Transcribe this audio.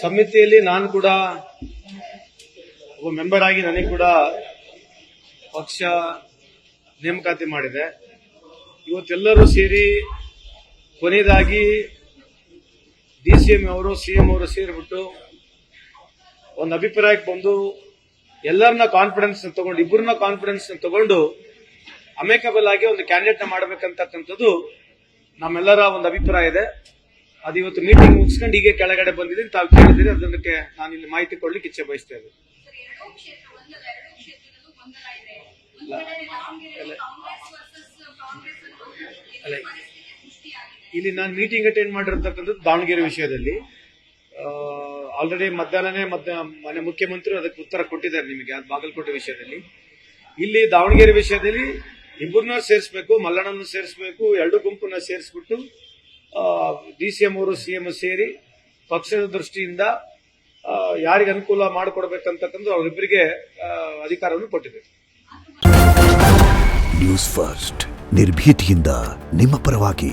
ಸಮಿತಿಯಲ್ಲಿ ನಾನು ಕೂಡ ಒಬ್ಬ ಮೆಂಬರ್ ಆಗಿ ನನಗೆ ಕೂಡ ಪಕ್ಷ ನೇಮಕಾತಿ ಮಾಡಿದೆ. ಇವತ್ತೆಲ್ಲರೂ ಸೇರಿ ಕೊನೆಯದಾಗಿ ಡಿಸಿಎಂ ಅವರು ಸಿಎಂ ಅವರು ಸೇರಿಬಿಟ್ಟು ಒಂದು ಅಭಿಪ್ರಾಯಕ್ಕೆ ಬಂದು ಎಲ್ಲರನ್ನ ಕಾನ್ಫಿಡೆನ್ಸ್ ತಗೊಂಡು ಇಬ್ಬರನ್ನ ಕಾನ್ಫಿಡೆನ್ಸ್ ತಗೊಂಡು ಅಮೇಕಬಲ್ ಆಗಿ ಒಂದು ಕ್ಯಾಂಡಿಡೇಟ್ ಮಾಡಬೇಕಂತಕ್ಕಂಥದ್ದು ನಮ್ಮೆಲ್ಲರ ಒಂದು ಅಭಿಪ್ರಾಯ ಇದೆ. ಅದು ಇವತ್ತು ಮೀಟಿಂಗ್ ಮುಗಿಸ್ಕೊಂಡು ಹೀಗೆ ಕೆಳಗಡೆ ಬಂದಿದ್ದೀನಿ. ತಾವು ಕೇಳಿದ್ರೆ ಅದಕ್ಕೆ ನಾನು ಇಲ್ಲಿ ಮಾಹಿತಿ ಕೊಡ್ಲಿಕ್ಕೆ ಇಚ್ಛೆ ಬಯಸ್ತೇನೆ. ಇಲ್ಲಿ ನಾನು ಮೀಟಿಂಗ್ ಅಟೆಂಡ್ ಮಾಡಿರತಕ್ಕಂಥದ್ದು ದಾವಣಗೆರೆ ವಿಷಯದಲ್ಲಿ. ಆಲ್ರೆಡಿ ಮಧ್ಯಾಹ್ನನೇ ಮನೆ ಮುಖ್ಯಮಂತ್ರಿ ಅದಕ್ಕೆ ಉತ್ತರ ಕೊಟ್ಟಿದ್ದಾರೆ ನಿಮಗೆ. ಅದು ಬಾಗಲಕೋಟೆ ವಿಷಯದಲ್ಲಿ. ಇಲ್ಲಿ ದಾವಣಗೆರೆ ವಿಷಯದಲ್ಲಿ ಇಬ್ಬರನ್ನ ಸೇರಿಸಬೇಕು, ಮಲ್ಲಣ್ಣನ ಸೇರಿಸಬೇಕು, ಎರಡು ಗುಂಪನ್ನ ಸೇರಿಸ್ಬಿಟ್ಟು ಡಿಸಿಎಂ ಅವರು ಸಿಎಂ ಸೇರಿ ಪಕ್ಷದ ದೃಷ್ಟಿಯಿಂದ ಯಾರಿಗೆ ಅನುಕೂಲ ಮಾಡಿಕೊಡ್ಬೇಕಂತಕ್ಕಂಥ ಅವರಿಬ್ಬರಿಗೆ ಅಧಿಕಾರವನ್ನು ಕೊಟ್ಟಿದೆ. ನ್ಯೂಸ್ ಫಸ್ಟ್ ನಿರ್ಭೀತಿಯಿಂದ ನಿಮ್ಮ ಪರವಾಗಿ.